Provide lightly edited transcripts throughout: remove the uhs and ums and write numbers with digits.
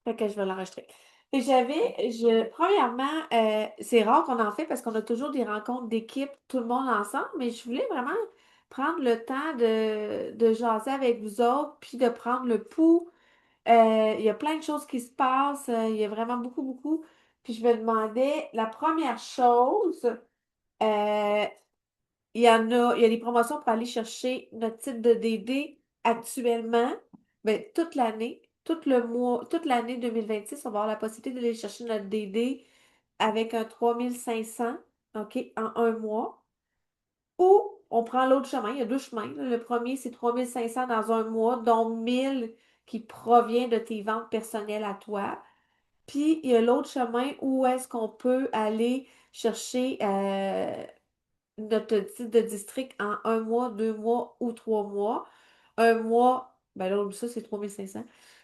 Fait que je vais l'enregistrer. Et premièrement, c'est rare qu'on en fait parce qu'on a toujours des rencontres d'équipe, tout le monde ensemble, mais je voulais vraiment prendre le temps de jaser avec vous autres, puis de prendre le pouls. Il y a plein de choses qui se passent, il y a vraiment beaucoup, beaucoup. Puis je me demandais, la première chose, euh, il y a des promotions pour aller chercher notre titre de DD actuellement. Ben, toute l'année, tout le mois, toute l'année 2026, on va avoir la possibilité d'aller chercher notre DD avec un 3500, OK, en un mois. Ou on prend l'autre chemin, il y a deux chemins, là. Le premier, c'est 3500 dans un mois, dont 1000 qui provient de tes ventes personnelles à toi. Puis il y a l'autre chemin où est-ce qu'on peut aller chercher notre titre de district en un mois, 2 mois ou 3 mois. Un mois, ben là, ça, c'est 3500.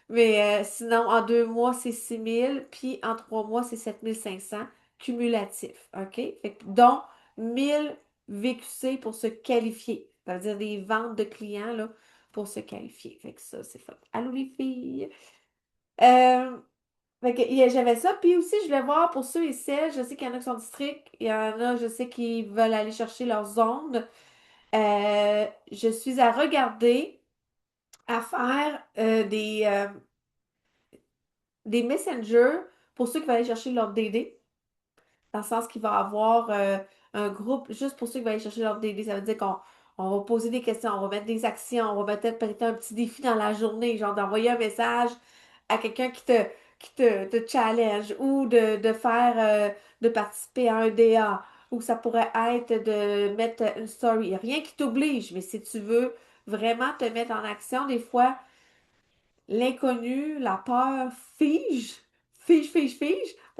Mais sinon, en 2 mois, c'est 6000. Puis en 3 mois, c'est 7500 cumulatifs. OK? Fait que, dont 1000 VQC pour se qualifier. Ça veut dire des ventes de clients là, pour se qualifier. Fait que ça, c'est fun. Allô les filles! Euh, fait que, j'avais ça. Puis aussi, je voulais voir pour ceux et celles, je sais qu'il y en a qui sont districts, il y en a, je sais qui veulent aller chercher leur zone. Je suis à regarder, à faire des messengers pour ceux qui veulent aller chercher leur DD, dans le sens qu'il va y avoir un groupe juste pour ceux qui vont aller chercher leur DD. Ça veut dire qu'on va poser des questions, on va mettre des actions, on va peut-être un petit défi dans la journée, genre d'envoyer un message à quelqu'un te challenge ou de faire, de participer à un DA ou ça pourrait être de mettre une story. Il n'y a rien qui t'oblige, mais si tu veux vraiment te mettre en action, des fois, l'inconnu, la peur fige. Fait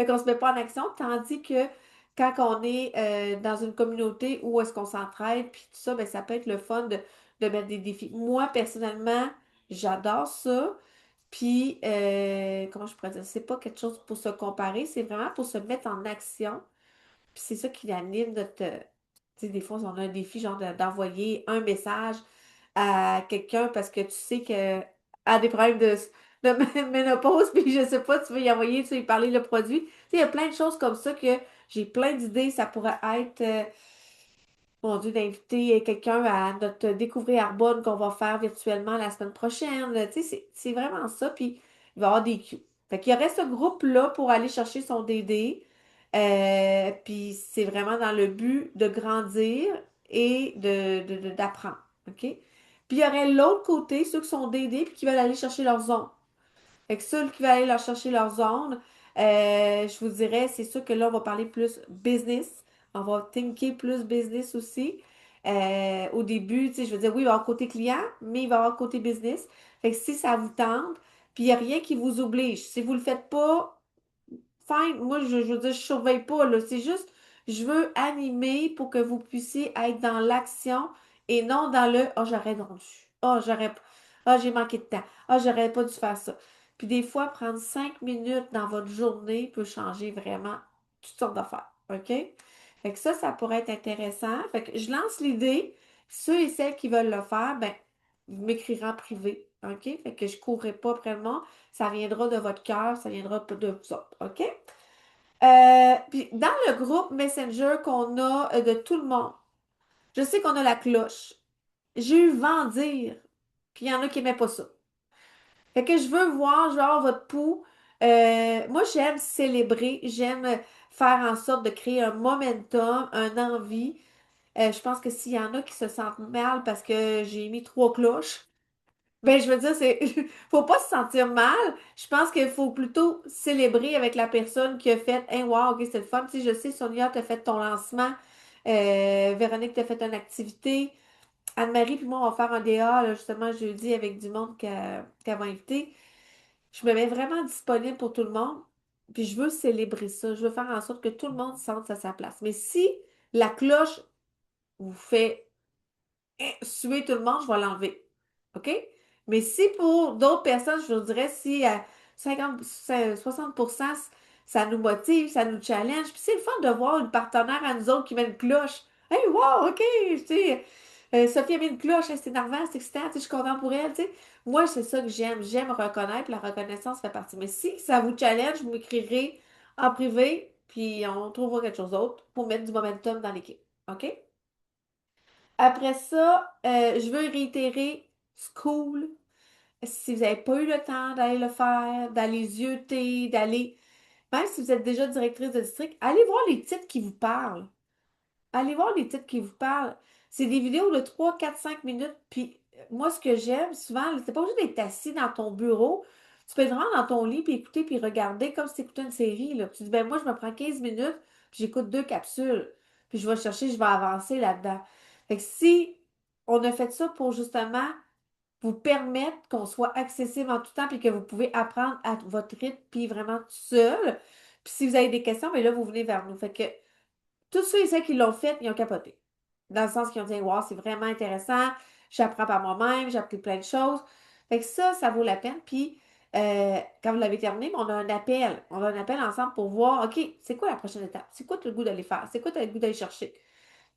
qu'on se met pas en action, tandis que quand on est dans une communauté où est-ce qu'on s'entraide, puis tout ça, ben, ça peut être le fun de mettre des défis. Moi, personnellement, j'adore ça. Puis, comment je pourrais dire, c'est pas quelque chose pour se comparer, c'est vraiment pour se mettre en action. Puis c'est ça qui anime notre. Tu sais, des fois, on a un défi, genre d'envoyer un message à quelqu'un parce que tu sais qu'elle a des problèmes de ménopause, puis je sais pas, tu veux y envoyer, tu veux y parler le produit. Tu sais, il y a plein de choses comme ça que j'ai plein d'idées. Ça pourrait être, mon Dieu, d'inviter quelqu'un à notre découvrir Arbonne qu'on va faire virtuellement la semaine prochaine. Tu sais, c'est vraiment ça. Puis il va y avoir des cues. Fait qu'il y aurait ce groupe-là pour aller chercher son DD. Puis c'est vraiment dans le but de grandir et d'apprendre. OK? Puis il y aurait l'autre côté, ceux qui sont DD puis qui veulent aller chercher leur zone. Fait que ceux qui veulent aller leur chercher leur zone, je vous dirais, c'est sûr que là, on va parler plus business. On va thinker plus business aussi. Au début, tu sais, je veux dire, oui, il va y avoir côté client, mais il va y avoir côté business. Fait que si ça vous tente, puis il n'y a rien qui vous oblige. Si vous ne le faites pas, fine. Moi, je veux dire, je surveille pas, là. C'est juste, je veux animer pour que vous puissiez être dans l'action et non dans le oh, j'aurais donc dû. Oh, j'ai manqué de temps. Oh, j'aurais pas dû faire ça. Puis des fois, prendre 5 minutes dans votre journée peut changer vraiment toutes sortes d'affaires. OK? Fait que ça pourrait être intéressant. Fait que je lance l'idée. Ceux et celles qui veulent le faire, ben, vous m'écrirez en privé. OK? Fait que je ne courrai pas après le monde. Ça viendra de votre cœur, ça viendra de vous autres. OK? Puis dans le groupe Messenger qu'on a de tout le monde, je sais qu'on a la cloche. J'ai eu vent dire qu'il y en a qui n'aimaient pas ça. Fait que je veux avoir votre pouls. Moi, j'aime célébrer, j'aime faire en sorte de créer un momentum, un envie. Je pense que s'il y en a qui se sentent mal parce que j'ai mis trois cloches, ben, je veux dire, faut pas se sentir mal. Je pense qu'il faut plutôt célébrer avec la personne qui a fait, hey, wow, ok, c'est le fun. Tu sais, je sais, Sonia, t'as fait ton lancement. Véronique, t'as fait une activité. Anne-Marie puis moi, on va faire un DA, là, justement, jeudi avec du monde qu'elle va inviter. Je me mets vraiment disponible pour tout le monde. Puis je veux célébrer ça. Je veux faire en sorte que tout le monde sente à sa place. Mais si la cloche vous fait suer tout le monde, je vais l'enlever. OK? Mais si pour d'autres personnes, je vous dirais, si à 60% ça nous motive, ça nous challenge, puis c'est le fun de voir une partenaire à nous autres qui met une cloche. Hey, wow, OK, tu sais, Sophie a mis une cloche, hey, c'est énervant, c'est excitant, tu sais, je suis contente pour elle, tu sais. Moi, c'est ça que j'aime. J'aime reconnaître, puis la reconnaissance fait partie. Mais si ça vous challenge, vous m'écrirez en privé, puis on trouvera quelque chose d'autre pour mettre du momentum dans l'équipe. OK? Après ça, je veux réitérer school. Si vous n'avez pas eu le temps d'aller le faire, d'aller zioter, d'aller, même si vous êtes déjà directrice de district, allez voir les titres qui vous parlent. Allez voir les titres qui vous parlent. C'est des vidéos de 3, 4, 5 minutes. Puis moi, ce que j'aime souvent, c'est pas obligé d'être assis dans ton bureau. Tu peux être vraiment dans ton lit, puis écouter, puis regarder comme si tu écoutais une série, là. Tu dis, ben moi, je me prends 15 minutes, puis j'écoute 2 capsules. Puis je vais chercher, je vais avancer là-dedans. Fait que si on a fait ça pour justement vous permettre qu'on soit accessible en tout temps, puis que vous pouvez apprendre à votre rythme, puis vraiment tout seul. Puis si vous avez des questions, ben là, vous venez vers nous. Fait que tous ceux et celles qui l'ont fait, ils ont capoté. Dans le sens qu'ils ont dit, wow, c'est vraiment intéressant, j'apprends par moi-même, j'ai appris plein de choses. Fait que ça vaut la peine. Puis, quand vous l'avez terminé, on a un appel. On a un appel ensemble pour voir, OK, c'est quoi la prochaine étape? C'est quoi tu as le goût d'aller faire? C'est quoi tu as le goût d'aller chercher?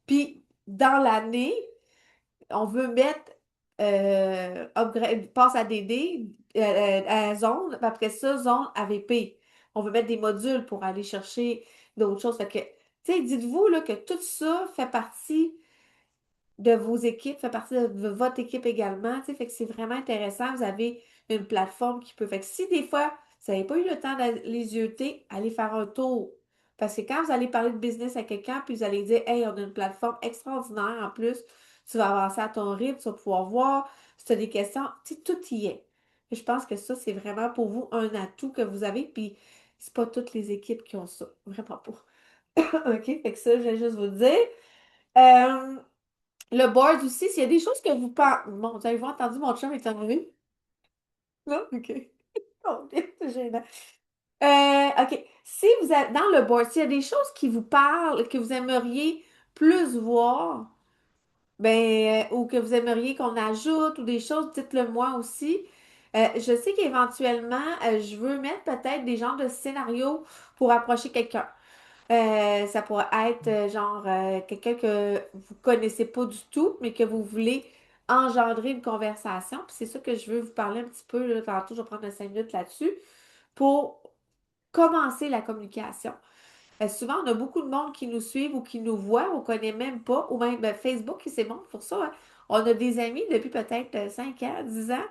Puis, dans l'année, on veut mettre upgrade, passe à DD, à zone, puis après ça, zone AVP. On veut mettre des modules pour aller chercher d'autres choses. Fait que, tu sais, dites-vous là, que tout ça fait partie de vos équipes, fait partie de votre équipe également, tu sais, fait que c'est vraiment intéressant. Vous avez une plateforme qui peut. Fait que si des fois, vous n'avez pas eu le temps d'aller zioter, allez faire un tour. Parce que quand vous allez parler de business à quelqu'un, puis vous allez dire, hey, on a une plateforme extraordinaire en plus, tu vas avancer à ton rythme, tu vas pouvoir voir, si tu as des questions, tu sais, tout y est. Et je pense que ça, c'est vraiment pour vous un atout que vous avez, puis c'est pas toutes les équipes qui ont ça. Vraiment pas. OK? Fait que ça, je vais juste vous le dire. Euh, le board aussi, s'il y a des choses que vous pensez. Bon, vous avez entendu mon chum est arrivé? Non? OK. Oh, c'est gênant. OK. Si vous êtes dans le board, s'il y a des choses qui vous parlent, que vous aimeriez plus voir, ben, ou que vous aimeriez qu'on ajoute, ou des choses, dites-le moi aussi. Je sais qu'éventuellement, je veux mettre peut-être des genres de scénarios pour approcher quelqu'un. Ça pourrait être genre quelqu'un que vous connaissez pas du tout, mais que vous voulez engendrer une conversation. Puis c'est ça que je veux vous parler un petit peu, là, tantôt, je vais prendre 5 minutes là-dessus, pour commencer la communication. Souvent, on a beaucoup de monde qui nous suivent ou qui nous voit, on ne connaît même pas, ou même ben, Facebook, c'est bon pour ça, hein. On a des amis depuis peut-être 5 ans, 10 ans.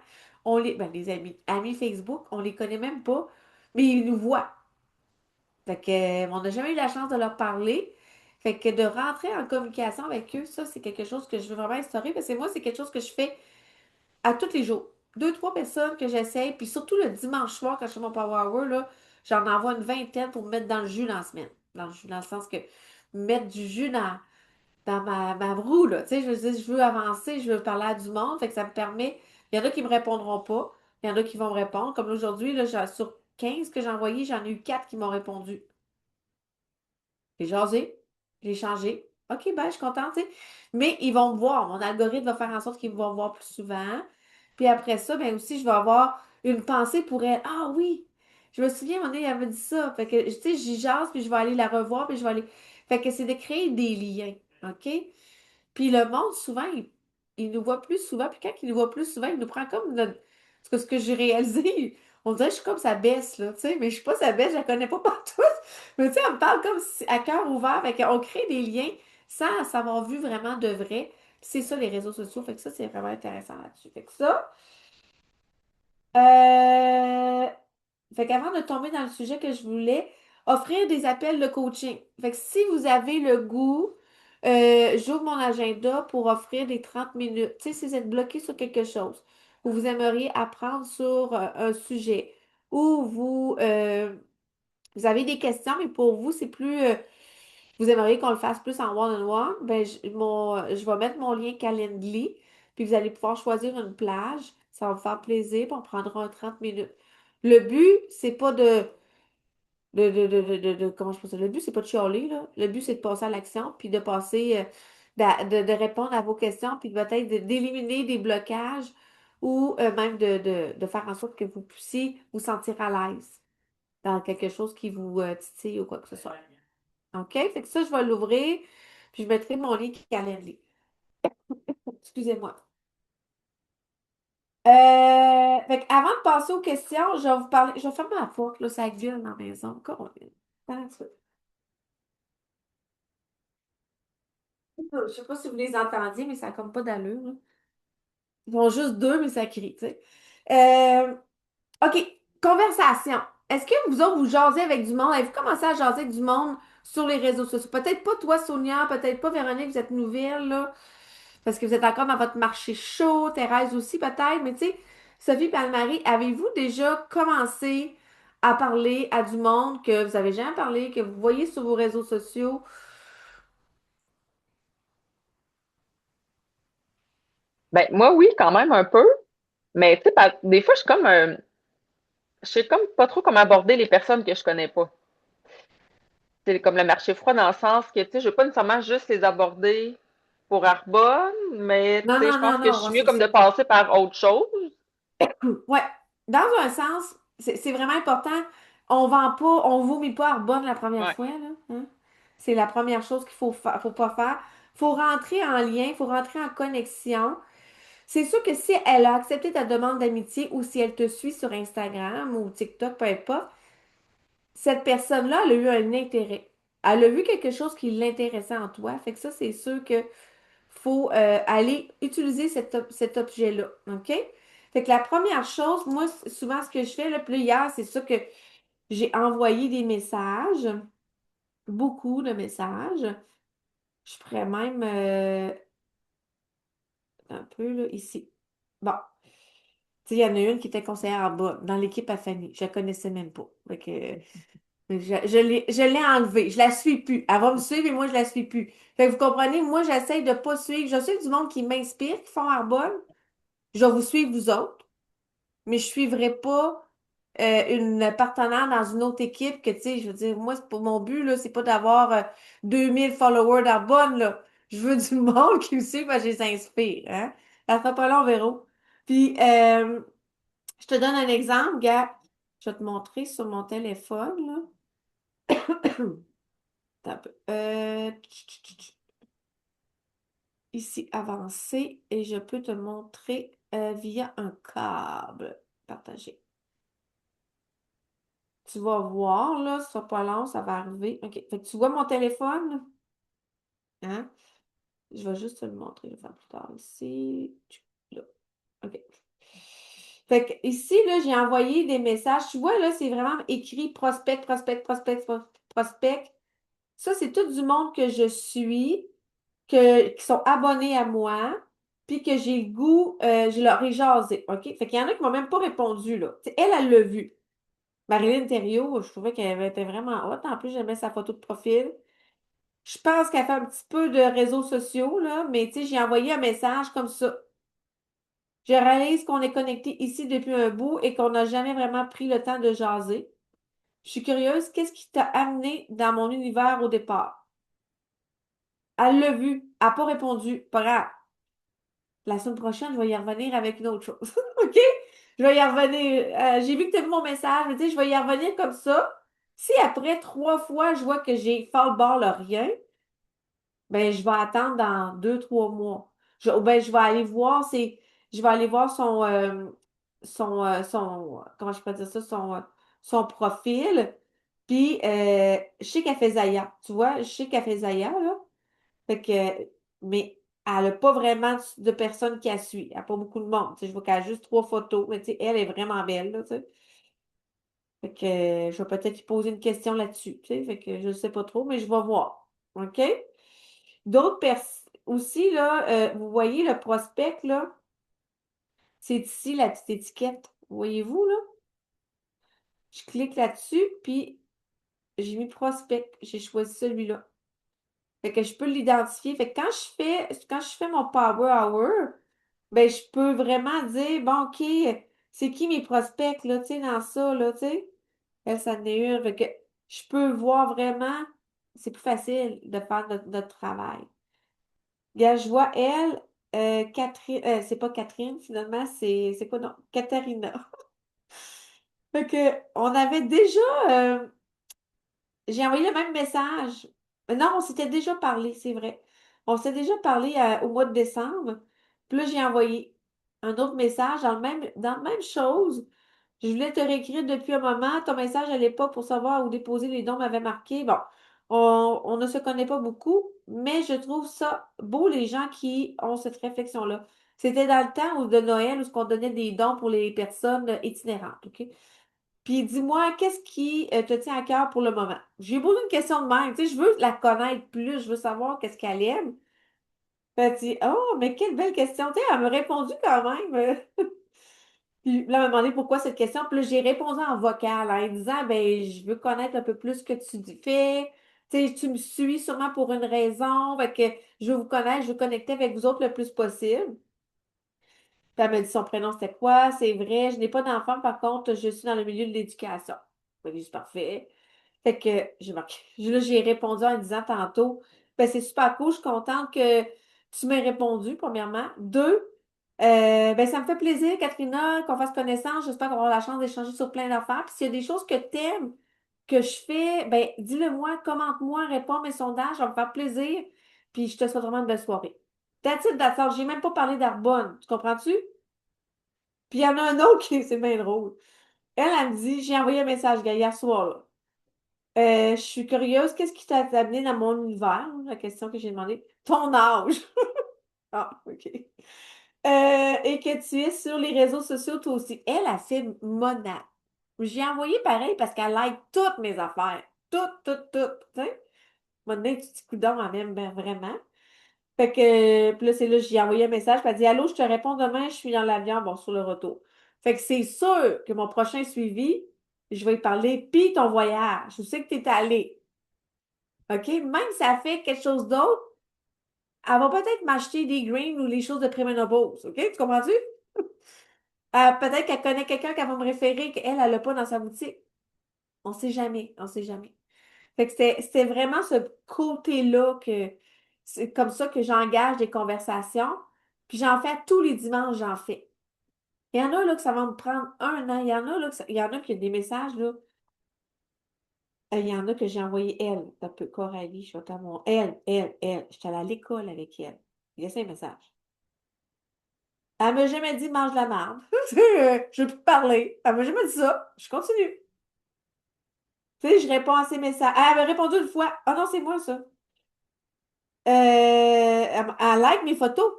Ben, des amis Facebook, on les connaît même pas, mais ils nous voient. Fait que, on n'a jamais eu la chance de leur parler. Fait que de rentrer en communication avec eux, ça, c'est quelque chose que je veux vraiment instaurer parce que moi, c'est quelque chose que je fais à tous les jours. 2, 3 personnes que j'essaye, puis surtout le dimanche soir, quand je fais mon Power Hour, là, j'en envoie une vingtaine pour me mettre dans le jus dans la semaine. Dans le jus, dans le sens que mettre du jus dans ma roue, là. Tu sais, je veux dire, je veux avancer, je veux parler à du monde, fait que ça me permet. Il y en a qui me répondront pas, il y en a qui vont me répondre. Comme aujourd'hui, là, sur 15 que j'ai envoyés, j'en ai eu 4 qui m'ont répondu. J'ai jasé, j'ai changé. OK, ben, je suis contente, tu sais. Mais ils vont me voir. Mon algorithme va faire en sorte qu'ils me vont voir plus souvent. Puis après ça, ben aussi, je vais avoir une pensée pour elle. Ah oui! Je me souviens, à un moment donné, elle me dit ça. Fait que, tu sais, j'y jase, puis je vais aller la revoir, puis je vais aller. Fait que c'est de créer des liens. OK? Puis le monde, souvent, il nous voit plus souvent. Puis quand il nous voit plus souvent, il nous prend comme notre. Parce que ce que j'ai réalisé, on dirait que je suis comme sa baisse, là, tu sais, mais je suis pas sa baisse, je la connais pas partout. Mais tu sais, on me parle comme à cœur ouvert. Fait qu'on crée des liens sans s'avoir vu vraiment de vrai. Puis c'est ça, les réseaux sociaux. Fait que ça, c'est vraiment intéressant là-dessus. Fait que ça. Euh, Fait qu'avant de tomber dans le sujet que je voulais, offrir des appels de coaching. Fait que si vous avez le goût, j'ouvre mon agenda pour offrir des 30 minutes. Tu sais, si vous êtes bloqué sur quelque chose, ou vous aimeriez apprendre sur un sujet, ou vous avez des questions, mais pour vous, c'est plus, vous aimeriez qu'on le fasse plus en one-on-one, ben, je vais mettre mon lien Calendly, puis vous allez pouvoir choisir une plage. Ça va vous faire plaisir, puis on prendra un 30 minutes. Le but, c'est pas comment je peux dire, le but, c'est pas de chialer, là. Le but, c'est de passer à l'action, puis de passer, de répondre à vos questions, puis peut-être d'éliminer des blocages ou même de faire en sorte que vous puissiez vous sentir à l'aise dans quelque chose qui vous titille ou quoi que ce soit. OK? Fait que ça, je vais l'ouvrir, puis je mettrai mon lien Calendly. Excusez-moi. Fait avant de passer aux questions, je vais vous parler. Je vais fermer la porte, là, ça gueule dans la maison. Attends un petit peu. Je sais pas si vous les entendiez, mais ça n'a comme pas d'allure, là. Ils sont juste deux, mais ça crie, tu sais. Euh, OK, conversation. Est-ce que vous autres, vous jasez avec du monde? Avez-vous commencé à jaser avec du monde sur les réseaux sociaux? Peut-être pas toi, Sonia, peut-être pas Véronique, vous êtes nouvelle, là, parce que vous êtes encore dans votre marché chaud, Thérèse aussi peut-être, mais tu sais, Sophie et Anne-Marie, avez-vous déjà commencé à parler à du monde que vous avez jamais parlé, que vous voyez sur vos réseaux sociaux? Ben, moi, oui, quand même un peu. Mais, tu sais, des fois, je sais comme pas trop comment aborder les personnes que je connais pas. C'est comme le marché froid dans le sens que, tu sais, je veux pas nécessairement juste les aborder pour Arbonne, mais, tu Non, sais, non, je pense non, que je non, suis mieux c'est comme de ça. passer par autre chose. Ouais, dans un sens, c'est vraiment important. On vend pas, on vomit pas Arbonne la première Ouais. fois, là. Hein. C'est la première chose qu'il faut pas faire. Faut rentrer en lien, faut rentrer en connexion. C'est sûr que si elle a accepté ta demande d'amitié ou si elle te suit sur Instagram ou TikTok, peu importe, cette personne-là, elle a eu un intérêt. Elle a vu quelque chose qui l'intéressait en toi. Fait que ça, c'est sûr que faut aller utiliser cet objet-là. OK? Fait que la première chose, moi, souvent, ce que je fais, là, puis là, hier, c'est ça que j'ai envoyé des messages, beaucoup de messages. Je pourrais même un peu là, ici. Bon, tu sais, il y en a une qui était conseillère en bas, dans l'équipe à Fanny. Je la connaissais même pas. Fait que, je l'ai enlevée. Je la suis plus. Elle va me suivre et moi, je la suis plus. Fait que vous comprenez, moi, j'essaye de pas suivre. Je suis du monde qui m'inspire, qui font Arbonne. Je vais vous suivre, vous autres, mais je suivrai pas une partenaire dans une autre équipe que, tu sais, je veux dire, moi, c'est pour mon but, là, c'est pas d'avoir 2000 followers d'Arbonne, là. Je veux du monde qui me suit, parce que je les inspire, hein. Ça sera pas long, Véro. Puis, je te donne un exemple, gars. Je vais te montrer sur mon téléphone, là. Attends un peu. Ici, avancer, et je peux te montrer via un câble partagé. Tu vas voir, là, ce sera pas long, ça va arriver. OK. Fait que tu vois mon téléphone? Hein? Je vais juste te le montrer, je vais faire plus tard ici. Là. OK. Fait que ici, là, j'ai envoyé des messages. Tu vois, là, c'est vraiment écrit prospect, prospect, prospect, prospect. Ça, c'est tout du monde que je suis, qui sont abonnés à moi, puis que j'ai le goût, je leur ai jasé. OK? Fait qu'il y en a qui m'ont même pas répondu, là. Tu sais, elle l'a vu. Marilyn Thériault, je trouvais qu'elle était vraiment hot. En plus, j'aimais sa photo de profil. Je pense qu'elle fait un petit peu de réseaux sociaux, là, mais tu sais, j'ai envoyé un message comme ça. Je réalise qu'on est connecté ici depuis un bout et qu'on n'a jamais vraiment pris le temps de jaser. Je suis curieuse, qu'est-ce qui t'a amené dans mon univers au départ? Elle l'a vu, elle n'a pas répondu. Pas grave. La semaine prochaine, je vais y revenir avec une autre chose. OK? Je vais y revenir. J'ai vu que tu as vu mon message, mais tu sais, je vais y revenir comme ça. Si après 3 fois, je vois que j'ai fait le bord le rien, ben, je vais attendre dans 2, 3 mois. Ou ben, je vais aller voir comment je peux dire ça, son profil. Puis, je sais qu'elle fait Zaya. Tu vois, je sais qu'elle fait Zaya, là. Fait que, mais elle n'a pas vraiment de personnes qui la suit. Elle n'a pas beaucoup de monde. Tu sais, je vois qu'elle a juste 3 photos. Mais tu sais, elle est vraiment belle, là, tu sais. Fait que, je vais peut-être lui poser une question là-dessus. Tu sais, fait que je ne sais pas trop, mais je vais voir. OK? D'autres personnes aussi, là, vous voyez le prospect, là, c'est ici la petite étiquette. Voyez-vous, là? Je clique là-dessus, puis j'ai mis prospect. J'ai choisi celui-là. Fait que je peux l'identifier. Fait que quand je fais mon Power Hour, ben, je peux vraiment dire, bon, OK, c'est qui mes prospects, là, tu sais, dans ça, là, tu sais? Elle, ça en est une. Fait que je peux voir vraiment, c'est plus facile de faire notre travail. Regarde, je vois elle, Catherine, c'est pas Catherine, finalement, c'est quoi, non? Katharina. Fait que, on avait déjà, j'ai envoyé le même message. Non, on s'était déjà parlé, c'est vrai. On s'était déjà parlé au mois de décembre. Puis là, j'ai envoyé. un autre message dans la même chose. Je voulais te réécrire depuis un moment. Ton message à l'époque pour savoir où déposer les dons m'avait marqué. Bon, on ne se connaît pas beaucoup, mais je trouve ça beau, les gens qui ont cette réflexion-là. C'était dans le temps de Noël où on donnait des dons pour les personnes itinérante, OK? Puis dis-moi, qu'est-ce qui te tient à cœur pour le moment? J'ai posé une question de même, tu sais, je veux la connaître plus, je veux savoir qu'est-ce qu'elle aime. Puis elle dit, oh, mais quelle belle question, tu sais, elle m'a répondu quand même. Puis là, elle m'a demandé pourquoi cette question, puis là, j'ai répondu en vocal, en disant, ben, je veux connaître un peu plus ce que fais. Tu sais, tu me suis sûrement pour une raison, fait que je veux vous connaître, je veux connecter avec vous autres le plus possible. Puis elle m'a dit son prénom, c'était quoi? C'est vrai, je n'ai pas d'enfant, par contre, je suis dans le milieu de l'éducation. Oui, c'est parfait. Fait que j'ai marqué. Là, j'ai répondu en disant tantôt, ben c'est super cool, je suis contente que tu m'aies répondu, premièrement. Deux, ben ça me fait plaisir, Katrina, qu'on fasse connaissance. J'espère qu'on va avoir la chance d'échanger sur plein d'affaires. Puis s'il y a des choses que tu aimes, que je fais, ben dis-le-moi, commente-moi, réponds à mes sondages, ça va me faire plaisir. Puis je te souhaite vraiment une belle soirée. That's it, that's all. J'ai même pas parlé d'Arbonne. Tu comprends-tu? Puis il y en a un autre qui, c'est bien drôle. Elle me dit, j'ai envoyé un message gars, hier soir, là. Je suis curieuse, qu'est-ce qui t'a amené dans mon univers? La question que j'ai demandé. Ton âge. Ah, OK. Et que tu es sur les réseaux sociaux, toi aussi. Elle a fait Mona. J'ai envoyé pareil parce qu'elle like toutes mes affaires. Toutes, toutes, toutes. Tu sais? Mona, un petit coup d'homme, elle m'aime ben, vraiment. Fait que, puis là, c'est là, j'ai envoyé un message, puis elle dit, allô, je te réponds demain, je suis dans l'avion, bon, sur le retour. Fait que c'est sûr que mon prochain suivi, je vais y parler, puis ton voyage. Je sais que tu es allé. OK? Même si elle fait quelque chose d'autre, elle va peut-être m'acheter des greens ou les choses de préménopause. OK? Tu comprends-tu? Peut-être qu'elle connaît quelqu'un qui va me référer qu'elle, elle l'a pas dans sa boutique. On sait jamais. On sait jamais. Fait que c'était vraiment ce côté-là que c'est comme ça que j'engage des conversations. Puis j'en fais tous les dimanches, j'en fais. Il y en a là que ça va me prendre un an. Il y en a là il y en a qui ont des messages là. Il y en a que j'ai envoyé elle. Un peu Coralie, je vais t'avoir. Elle. J'étais allée à l'école avec elle. Il y a cinq messages. Elle m'a jamais dit mange la marde. Je veux plus te parler. Elle m'a jamais dit ça. Je continue. Tu sais, je réponds à ses messages. Ah, elle m'a répondu une fois. Ah non, c'est moi ça. Elle like mes photos.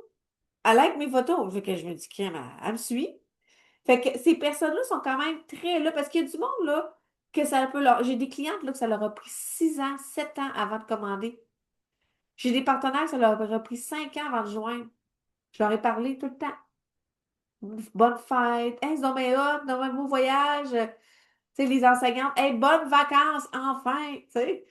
Elle like mes photos. Fait que je me dis, crème, elle me suit. Fait que ces personnes-là sont quand même très là, parce qu'il y a du monde là, que ça peut leur. J'ai des clientes là, que ça leur a pris 6 ans, 7 ans avant de commander. J'ai des partenaires que ça leur a pris 5 ans avant de joindre. Je leur ai parlé tout le temps. Bonne fête. Hey, ils ont bien hot, dans un beau voyage. Tu sais, les enseignantes. Hey, bonnes vacances, enfin. Tu sais.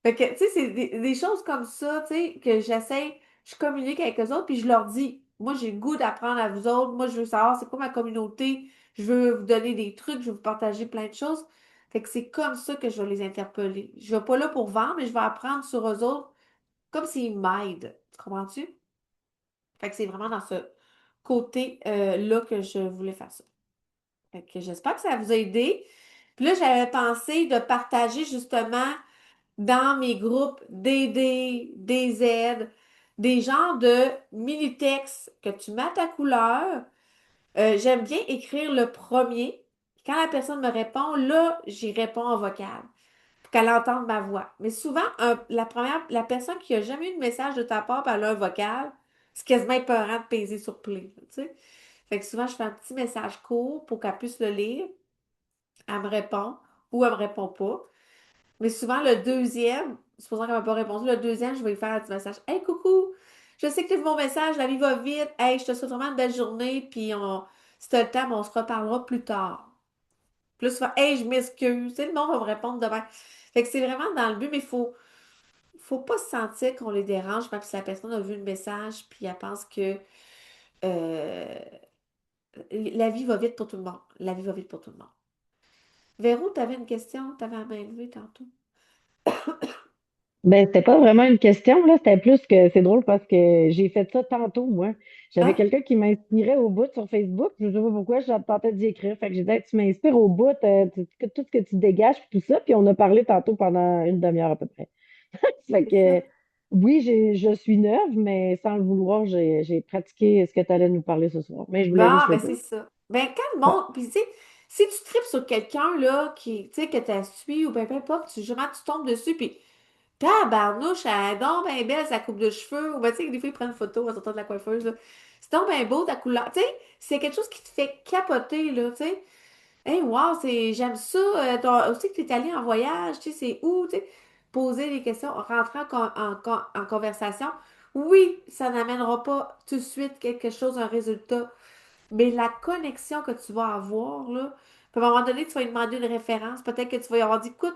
Fait que, tu sais, c'est des choses comme ça, tu sais, que j'essaie, je communique avec eux autres, puis je leur dis, moi, j'ai le goût d'apprendre à vous autres, moi, je veux savoir c'est quoi ma communauté, je veux vous donner des trucs, je veux vous partager plein de choses. Fait que c'est comme ça que je vais les interpeller. Je vais pas là pour vendre, mais je vais apprendre sur eux autres, comme s'ils m'aident. Tu comprends-tu? Fait que c'est vraiment dans ce côté-là que je voulais faire ça. Fait que j'espère que ça vous a aidé. Puis là, j'avais pensé de partager justement dans mes groupes DD, DZ, des genres de mini-textes que tu mets à ta couleur. J'aime bien écrire le premier. Quand la personne me répond, là, j'y réponds en vocal pour qu'elle entende ma voix. Mais souvent, la personne qui a jamais eu de message de ta part, puis elle a un vocal, c'est quasiment épeurant de peser sur play, tu sais. Fait que souvent, je fais un petit message court pour qu'elle puisse le lire. Elle me répond ou elle me répond pas. Mais souvent, le deuxième, supposons qu'elle m'a pas répondu, le deuxième, je vais lui faire un petit message. Hey, coucou! Je sais que tu as vu mon message, la vie va vite. Hey, je te souhaite vraiment une belle journée, puis si tu as le temps, on se reparlera plus tard. Plus souvent, hey, je m'excuse. Tu sais, le monde va me répondre demain. Fait que c'est vraiment dans le but, mais faut pas se sentir qu'on les dérange, même si la personne a vu le message, puis elle pense que euh, la vie va vite pour tout le monde. La vie va vite pour tout le monde. Véro, tu avais une question? Tu avais la main levée tantôt. Ben, c'était pas vraiment une question, là. C'était plus que c'est drôle parce que j'ai fait ça tantôt, moi. J'avais Ah, quelqu'un qui m'inspirait au bout sur Facebook. Je sais pas pourquoi, je tentais d'y écrire. Fait que j'ai dit, Hey, tu m'inspires au bout, tout ce que tu dégages, puis tout ça. Puis on a parlé tantôt pendant une demi-heure à peu près. Fait c'est que, ça. Oui, je suis neuve, mais sans le vouloir, j'ai pratiqué ce que tu allais nous parler ce soir. Mais je voulais Bon, juste le ben c'est dire. ça. Ben quand le Bon. monde, puis tu sais, si tu tripes sur quelqu'un, là, qui, tu sais, que tu suis ou ben peu importe, justement, tu tombes dessus, puis tabarnouche, elle est donc ben belle, sa coupe de cheveux, ou ben tu sais, des fois, ils prennent une photo en sortant de la coiffeuse, là. C'est donc ben beau, ta couleur. Tu sais, c'est quelque chose qui te fait capoter, là, tu sais. Hey, wow, j'aime ça. Aussi que tu es allé en voyage, tu sais, c'est où, tu sais, poser des questions, rentrer en conversation. Oui, ça n'amènera pas tout de suite quelque chose, un résultat, mais la connexion que tu vas avoir, là, puis à un moment donné, tu vas lui demander une référence. Peut-être que tu vas lui avoir dit, écoute,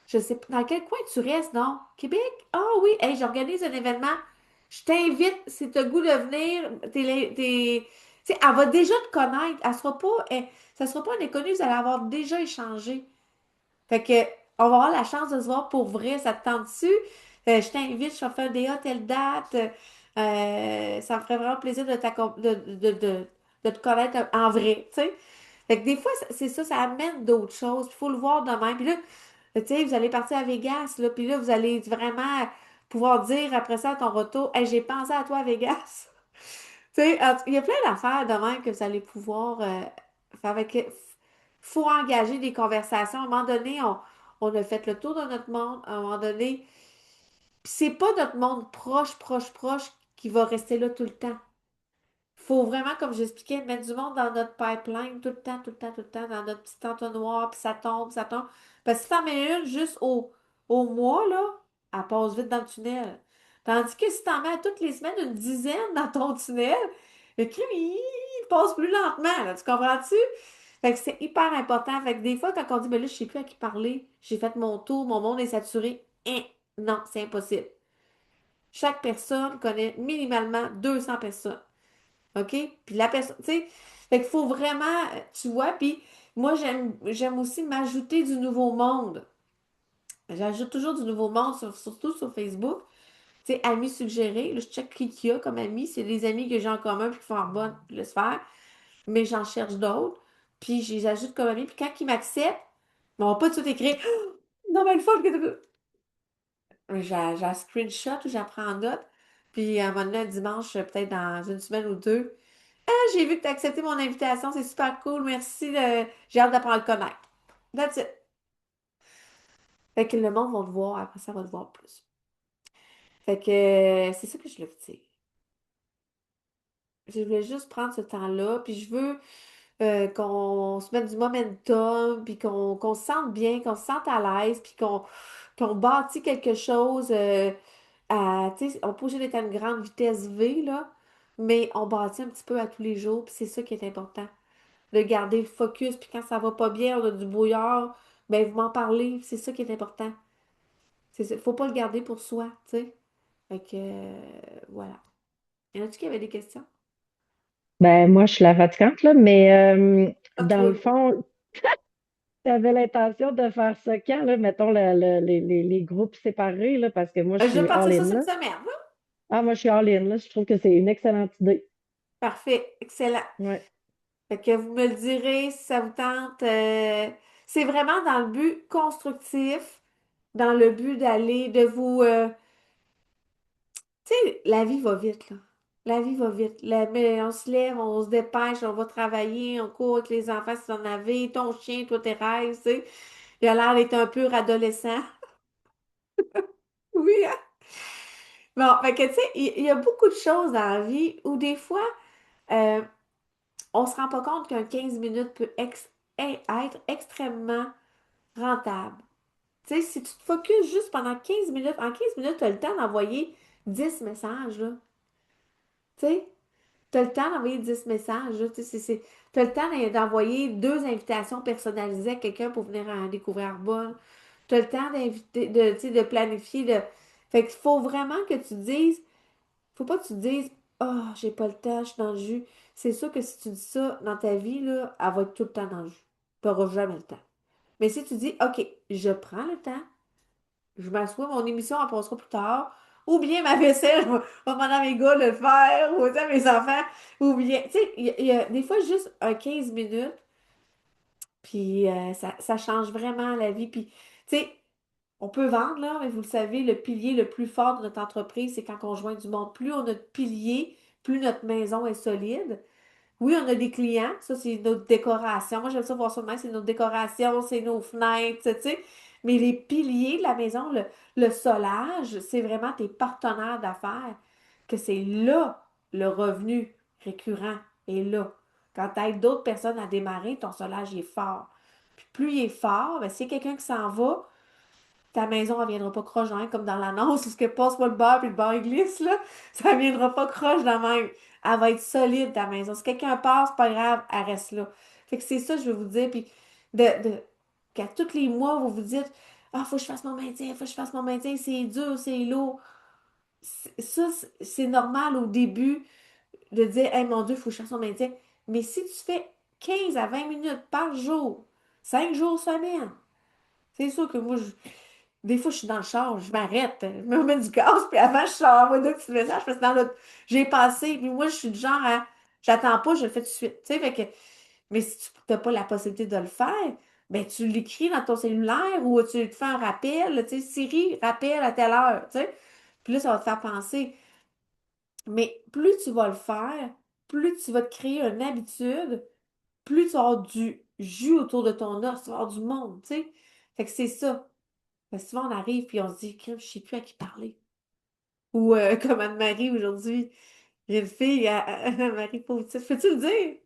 je sais pas, dans quel coin tu restes, non? Québec? Ah oui, hey, j'organise un événement. Je t'invite, si tu as le goût de venir, tu sais, elle va déjà te connaître. Ça sera pas un inconnu, vous allez avoir déjà échangé. Fait que, on va avoir la chance de se voir pour vrai, ça te tente dessus. Je t'invite, je vais faire des telle date. Ça me ferait vraiment plaisir de te connaître en vrai, tu sais. Fait que des fois, c'est ça, ça amène d'autres choses. Il faut le voir de même. Puis là, tu sais, vous allez partir à Vegas, là, puis là, vous allez vraiment pouvoir dire après ça à ton retour, hey, j'ai pensé à toi à Vegas. Tu sais, il y a plein d'affaires de même que vous allez pouvoir faire avec. Faut engager des conversations. À un moment donné, on a fait le tour de notre monde. À un moment donné, puis c'est pas notre monde proche, proche, proche qui va rester là tout le temps. Faut vraiment, comme j'expliquais, mettre du monde dans notre pipeline tout le temps, tout le temps, tout le temps, dans notre petit entonnoir, puis ça tombe, ça tombe. Parce que si t'en mets une juste au mois, là, elle passe vite dans le tunnel. Tandis que si t'en mets à toutes les semaines une dizaine dans ton tunnel, le crime, il passe plus lentement, là, tu comprends-tu? Fait que c'est hyper important. Fait que des fois, quand on dit, ben là, je sais plus à qui parler, j'ai fait mon tour, mon monde est saturé, hein, non, c'est impossible. Chaque personne connaît minimalement 200 personnes. OK? Puis la personne, tu sais, fait qu'il faut vraiment, tu vois, puis moi, j'aime aussi m'ajouter du nouveau monde. J'ajoute toujours du nouveau monde, surtout sur Facebook. Tu sais, amis suggérés, là, je check qui qu'il y a comme amis. C'est des amis que j'ai en commun puis qui font en bonne le se faire. Mais j'en cherche d'autres. Puis je les ajoute comme amis. Puis quand ils m'acceptent, ils vont pas tout écrire. Non, mais le fun que j'ai un screenshot ou j'apprends en note. Puis à un moment donné, un dimanche, peut-être dans une semaine ou deux. Ah, j'ai vu que tu as accepté mon invitation, c'est super cool, merci. J'ai hâte d'apprendre à le connaître. That's it. Fait que le monde va te voir, après ça va te voir plus. Fait que c'est ça que je voulais vous dire. Je voulais juste prendre ce temps-là, puis je veux qu'on se mette du momentum, puis qu'on se sente bien, qu'on se sente à l'aise, puis qu'on bâtit quelque chose tu sais, on peut pas d'être à une grande vitesse V, là, mais on bâtit un petit peu à tous les jours, puis c'est ça qui est important. De garder le focus, puis quand ça va pas bien, on a du brouillard, ben vous m'en parlez, c'est ça qui est important. Faut pas le garder pour soi, tu sais. Fait que, voilà. Y en a-tu qui avaient des questions? Ben, moi, je suis la fatigante, là, mais À dans toi, le fond, tu avais l'intention de faire ça quand, là, mettons les groupes séparés, là, parce que moi, je Je vais suis partir ça all-in, cette là. semaine, là. Ah, moi, je suis all-in, là. Je trouve que c'est une excellente idée. Parfait, excellent. Ouais. Fait que vous me le direz si ça vous tente. C'est vraiment dans le but constructif, dans le but d'aller, de vous, tu sais, la vie va vite, là. La vie va vite. Mais on se lève, on se dépêche, on va travailler, on court avec les enfants si t'en avais, ton chien, toi, tes rêves, tu sais. Il a l'air d'être un pur adolescent. Oui, hein? Bon, fait que, tu sais, il y a beaucoup de choses dans la vie où des fois, euh, on se rend pas compte qu'un 15 minutes peut être extrêmement rentable. Tu sais, si tu te focuses juste pendant 15 minutes, en 15 minutes, tu as le temps d'envoyer 10 messages, là. Tu sais? Tu as le temps d'envoyer 10 messages. Là, tu sais, tu as le temps d'envoyer deux invitations personnalisées à quelqu'un pour venir découvrir Arbonne. Tu as le temps d'inviter, tu sais, de planifier. Fait qu'il faut vraiment que tu te dises, faut pas que tu te dises, oh, j'ai pas le temps, je suis dans le jus. C'est sûr que si tu dis ça dans ta vie, là, elle va être tout le temps dans le jus. Tu n'auras jamais le temps. Mais si tu dis, OK, je prends le temps, je m'assois, mon émission, elle passera plus tard. Ou bien ma vaisselle, je vais demander à mes gars de le faire, ou tu sais, à mes enfants. Ou bien, tu sais, il y a des fois juste un 15 minutes, puis ça change vraiment la vie. Puis, tu sais, on peut vendre, là, mais vous le savez, le pilier le plus fort de notre entreprise, c'est quand on joint du monde. Plus on a de piliers, plus notre maison est solide. Oui, on a des clients, ça c'est notre décoration. Moi, j'aime ça voir ça de même, c'est notre décoration, c'est nos fenêtres, tu sais. Mais les piliers de la maison, le solage, c'est vraiment tes partenaires d'affaires, que c'est là le revenu récurrent est là. Quand tu aides d'autres personnes à démarrer, ton solage il est fort. Puis plus il est fort, ben, s'il y a quelqu'un qui s'en va, ta maison ne viendra pas croche dans même, comme dans l'annonce, où ce que passe-moi le beurre puis le beurre il glisse, là. Ça ne viendra pas croche dans même. Elle va être solide, ta maison. Si quelqu'un passe, pas grave, elle reste là. Fait que c'est ça, je veux vous dire. Puis, qu'à tous les mois, vous vous dites, ah, faut que je fasse mon maintien, faut que je fasse mon maintien, c'est dur, c'est lourd. Ça, c'est normal au début de dire, hey, mon Dieu, faut que je fasse mon maintien. Mais si tu fais 15 à 20 minutes par jour, 5 jours semaine, c'est sûr que moi, des fois, je suis dans le char, je m'arrête, je me remets du gaz, puis avant, je envoie deux petits messages, parce que dans l'autre, j'ai passé, puis moi, je suis du genre à, j'attends pas, je le fais tout de suite, tu sais, fait que, mais si tu n'as pas la possibilité de le faire, ben, tu l'écris dans ton cellulaire, ou tu te fais un rappel, tu sais, Siri, rappel à telle heure, tu sais, puis là, ça va te faire penser, mais plus tu vas le faire, plus tu vas te créer une habitude, plus tu vas avoir du jus autour de ton os, tu vas avoir du monde, tu sais, fait que c'est ça. Parce que souvent, on arrive puis on se dit, crème, je sais plus à qui parler. Ou comme Anne-Marie aujourd'hui. J'ai une fille, Anne-Marie pauvre petite. Peux-tu le dire?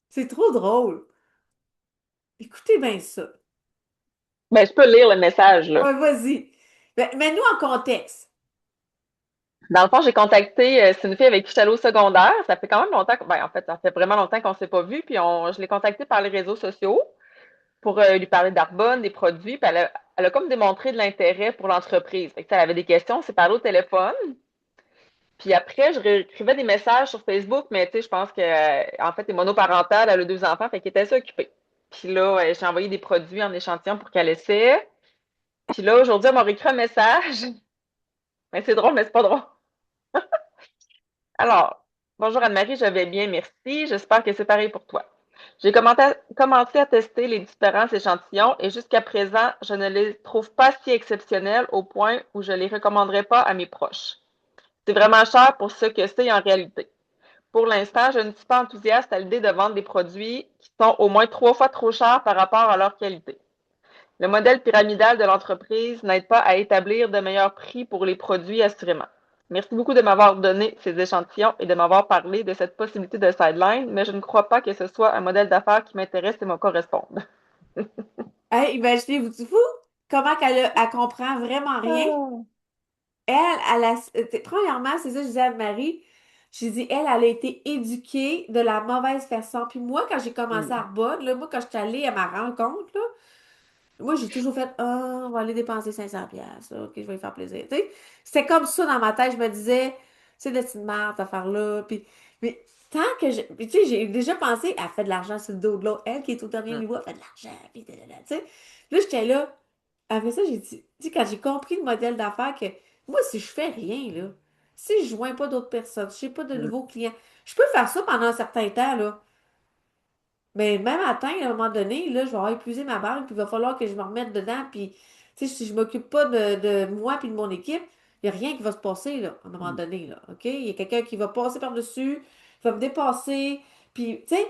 C'est trop drôle. Écoutez bien ça. Ben, je peux lire le message, là. Ouais, vas-y. Ben, mets-nous en contexte. Dans le fond, j'ai contacté, c'est une fille avec qui je suis allée au secondaire. Ça fait quand même longtemps, ben, en fait, ça fait vraiment longtemps qu'on s'est pas vu. Puis je l'ai contactée par les réseaux sociaux pour lui parler d'Arbonne, des produits. Puis elle a comme démontré de l'intérêt pour l'entreprise. Fait que, elle avait des questions, on s'est parlé au téléphone. Puis après, je réécrivais des messages sur Facebook, mais tu sais, je pense que, en fait, elle est monoparentale, elle a deux enfants, fait qu'elle était assez occupée. Puis là, j'ai envoyé des produits en échantillon pour qu'elle essaie. Puis là, aujourd'hui, elle m'a réécrit un message. Mais c'est drôle, mais c'est pas drôle. Alors, bonjour Anne-Marie, je vais bien, merci. J'espère que c'est pareil pour toi. J'ai commencé à tester les différents échantillons et jusqu'à présent, je ne les trouve pas si exceptionnels au point où je les recommanderais pas à mes proches. C'est vraiment cher pour ce que c'est en réalité. Pour l'instant, je ne suis pas enthousiaste à l'idée de vendre des produits qui sont au moins 3 fois trop chers par rapport à leur qualité. Le modèle pyramidal de l'entreprise n'aide pas à établir de meilleurs prix pour les produits, assurément. Merci beaucoup de m'avoir donné ces échantillons et de m'avoir parlé de cette possibilité de sideline, mais je ne crois pas que ce soit un modèle d'affaires qui m'intéresse et me corresponde. Hey, imaginez-vous, tu fou? Comment elle comprend vraiment rien? Ah. Premièrement, c'est ça que je disais à Marie. J'ai dit, elle a été éduquée de la mauvaise façon. Puis moi, quand j'ai commencé à Mm. Arbonne, là, moi, quand je suis allée à ma rencontre, là, moi, j'ai toujours fait, ah, on va aller dépenser 500 pièces. OK, je vais lui faire plaisir. Tu sais, c'était comme ça dans ma tête. Je me disais, c'est de la petite merde, cette affaire-là. Puis, mais tant que je. Puis, tu sais, j'ai déjà pensé, elle fait de l'argent sur le dos de l'autre. Elle qui est au dernier Mm. niveau, elle fait de l'argent. Puis, tu sais. Là, j'étais là. Après ça, j'ai dit, tu sais, quand j'ai compris le modèle d'affaires, que moi, si je fais rien, là, si je joins pas d'autres personnes, je n'ai pas de Mm. nouveaux clients, je peux faire ça pendant un certain temps, là. Mais même à un moment donné, là, je vais avoir épuisé ma banque, puis il va falloir que je me remette dedans. Puis, tu sais, si je ne m'occupe pas de moi puis de mon équipe, il n'y a rien qui va se passer, là, à un moment Mm. donné, là. OK? Il y a quelqu'un qui va passer par-dessus, qui va me dépasser. Puis, tu sais,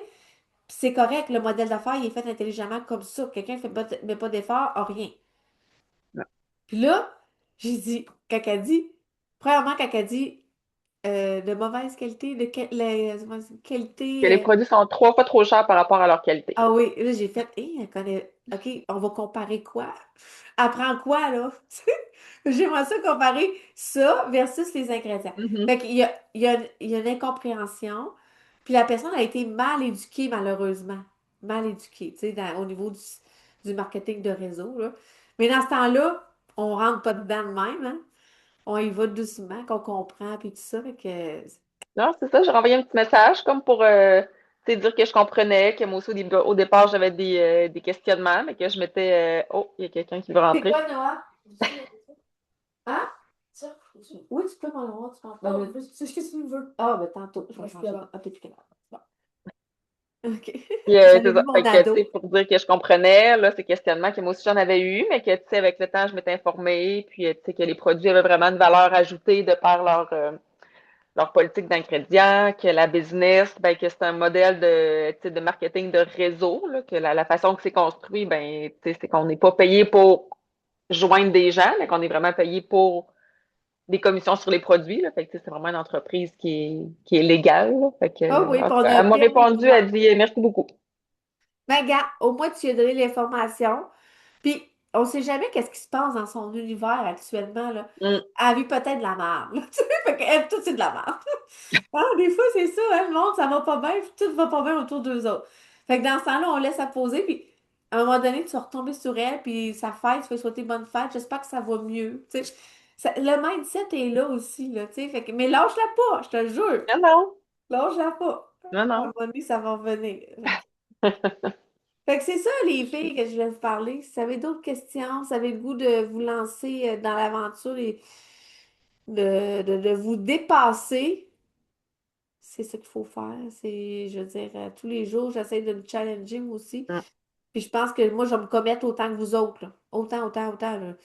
c'est correct, le modèle d'affaires, il est fait intelligemment comme ça. Quelqu'un ne met pas d'effort, a rien. Puis là, j'ai dit, quand elle dit, premièrement, quand elle dit de mauvaise qualité, Que les qualité. produits sont 3 fois trop chers par rapport à leur qualité. Ah oui, là, j'ai fait, hé, elle connaît. OK, on va comparer quoi? Elle prend quoi, là? J'aimerais ça comparer ça versus les ingrédients. Mhm. Fait qu'il y a, il y a une incompréhension. Puis la personne a été mal éduquée, malheureusement. Mal éduquée, tu sais, au niveau du marketing de réseau, là. Mais dans ce temps-là, on rentre pas dedans de même, hein? On y va doucement, qu'on comprend, puis tout ça. Fait que. Non, c'est ça, j'ai renvoyé un petit message comme pour tu sais, dire que je comprenais, que moi aussi au départ j'avais des questionnements, mais que je m'étais oh, il y a quelqu'un qui veut C'est rentrer. quoi, Noah? Hein? Ça? Oui, tu peux m'en avoir, tu penses pas. C'est ce que tu veux. Ah, ben tantôt. Je vais changer. Ah, t'es plus capable. Bon. OK. Puis, J'avais c'est vu ça. mon Fait que, tu sais, ado. pour dire que je comprenais, là, ces questionnements que moi aussi j'en avais eu, mais que, tu sais, avec le temps, je m'étais informée, puis, tu sais, que les produits avaient vraiment une valeur ajoutée de par leur politique d'ingrédients, que la business, ben, que c'est un modèle de, tu sais, de marketing de réseau, là, que la façon que c'est construit, ben, tu sais, c'est qu'on n'est pas payé pour joindre des gens, mais qu'on est vraiment payé pour des commissions sur les produits, là. Fait que, tu sais, c'est vraiment une entreprise qui est légale, là. Fait que, Ah oui, en puis tout on cas, a un elle m'a permis de répondu, elle vente. dit merci beaucoup. Mais gars, au moins tu lui as donné l'information. Puis on sait jamais qu'est-ce qui se passe dans son univers actuellement, là. Mm. Elle a vu peut-être de la merde, là. Tu sais, fait qu'elle, tout c'est de la merde. Ah, des fois, c'est ça, hein, le monde, ça va pas bien, puis tout va pas bien autour d'eux autres. Fait que dans ce temps-là, on laisse à poser, puis à un moment donné, tu vas retomber sur elle, puis sa fête, tu peux souhaiter bonne fête, j'espère que ça va mieux. Tu sais, le mindset est là aussi, là, tu sais, fait que, mais lâche-la pas, je te le jure, Non, non, lâche-la pas. non, À un non. moment donné, ça va revenir. Fait que c'est ça, les filles, que je voulais vous parler. Si vous avez d'autres questions, si vous avez le goût de vous lancer dans l'aventure et de vous dépasser, c'est ce qu'il faut faire. C'est, je veux dire, tous les jours, j'essaie de me challenger moi aussi. Mm. Puis je pense que moi, je vais me commettre autant que vous autres, là. Autant, là.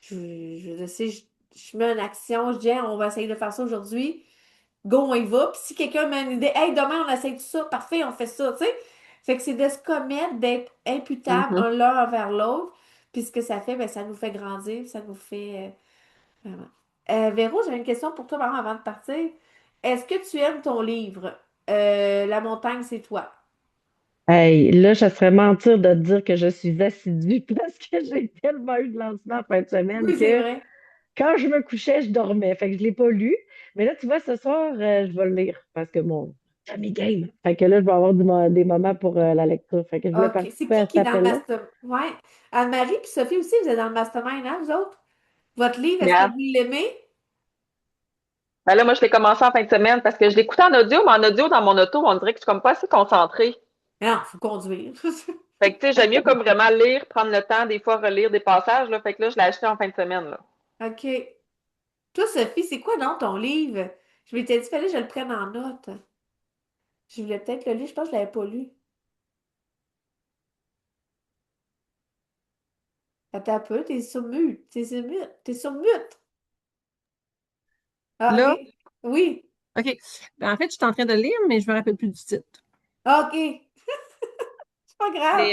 Je sais, je mets en action, je dis, hey, on va essayer de faire ça aujourd'hui. Go, on y va. Puis si quelqu'un met une idée, hey, demain, on essaie tout ça, parfait, on fait ça, tu sais. Fait que c'est de se commettre, d'être imputable Mhm. l'un envers l'autre. Puis ce que ça fait, ben, ça nous fait grandir, ça nous fait. Vraiment. Véro, j'avais une question pour toi, par exemple, avant de partir. Est-ce que tu aimes ton livre? La montagne, c'est toi. Hey, là, ça serait mentir de te dire que je suis assidue parce que j'ai tellement eu de lancement en fin de semaine Oui, c'est que vrai. quand je me couchais, je dormais. Fait que je ne l'ai pas lu. Mais là, tu vois, ce soir, je vais le lire parce que mon famille game. Fait que là, je vais avoir des moments pour la lecture. Fait que je voulais OK. C'est participer à cet qui est dans le appel-là. mastermind? Ouais. Anne-Marie puis Sophie aussi, vous êtes dans le mastermind, hein, vous autres? Votre livre, est-ce que Yeah. vous l'aimez? Ben là, moi, je l'ai commencé en fin de semaine parce que je l'écoutais en audio, mais en audio, dans mon auto, on dirait que je suis comme pas assez concentrée. Non, il faut conduire. Fait que, tu sais, j'aime mieux comme vraiment lire, prendre le temps, des fois, relire des passages, là. Fait que là, je l'ai acheté en fin de semaine, là. OK. Toi, Sophie, c'est quoi dans ton livre? Je m'étais dit, fallait que je le prenne en note. Je voulais peut-être le lire, je pense que je ne l'avais pas lu. Attends un peu, t'es sur mute. T'es sur mute. T'es sur mute. Ah, OK. Là, Oui. OK. Ben, en fait, je suis en train de lire, mais je me rappelle plus du titre. OK. C'est pas grave.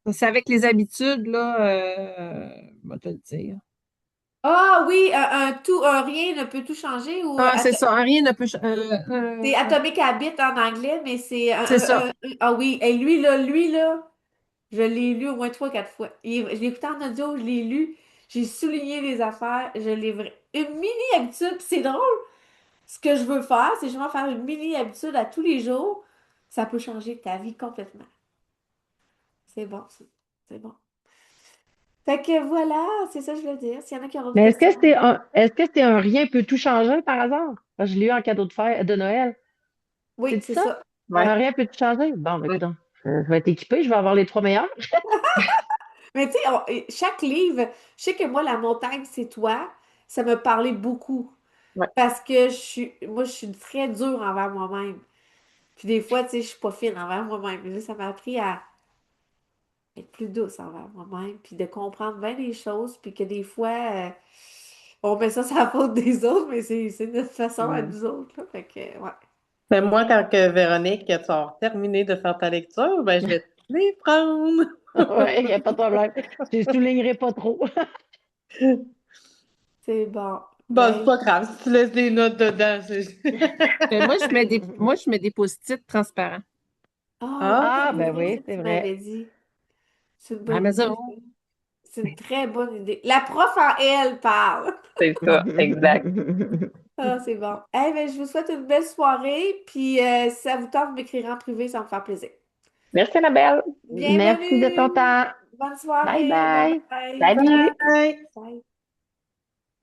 C'est c'est avec les habitudes, là, je vais te le dire. Ah oui, un tout, un rien ne peut tout changer ou Ah, c'est ça. Rien ne peut. c'est Atomic Habit en anglais, mais c'est C'est ça. ah oui, et lui là, je l'ai lu au moins trois, quatre fois. Je l'ai écouté en audio, je l'ai lu, j'ai souligné les affaires, je l'ai une mini habitude, puis c'est drôle. Ce que je veux faire, c'est justement faire une mini habitude à tous les jours. Ça peut changer ta vie complètement. C'est bon, ça. C'est bon. Fait que voilà, c'est ça que je voulais dire. S'il y en a qui ont d'autres Mais questions. est-ce que c'est un rien peut tout changer par hasard? Parce que je l'ai eu en cadeau de Noël. Oui, C'est c'est ça? ça. Ouais. Un rien peut tout changer? Bon, ben, Mm. écoute, je vais être équipée, je vais avoir les trois meilleurs. Mais tu sais, chaque livre, je sais que moi, La montagne, c'est toi, ça me parlait beaucoup. Ouais. Parce que moi, je suis très dure envers moi-même. Puis des fois, tu sais, je suis pas fine envers moi-même. Mais là, ça m'a appris à être plus douce envers moi-même, puis de comprendre bien les choses, puis que des fois, on met ça sur la faute des autres, mais c'est notre façon à Mm. nous autres, là. Fait que, ouais. Ben moi, quand que Véronique, tu as terminé de faire ta lecture, ben je vais te les prendre. Ouais, il n'y a pas de problème. Je ne soulignerai pas trop. C'est bon. Bon, c'est Ben, pas grave, si tu laisses des notes dedans, c'est... Ben, moi, je mets des post-it transparents. ah oui, Ah, Ah, c'est ben vrai, oui, ça, c'est tu vrai. m'avais dit. C'est une À la bonne idée, maison. ça. C'est une très bonne idée. La prof en elle parle. C'est ça, exact. Ah, c'est bon. Eh ben, je vous souhaite une belle soirée, puis si ça vous tente de m'écrire en privé, ça me fait plaisir. Merci, Annabelle. Merci de ton Bienvenue! temps. Bonne Bye soirée! Bye bye. bye! Salut! bye! Bye.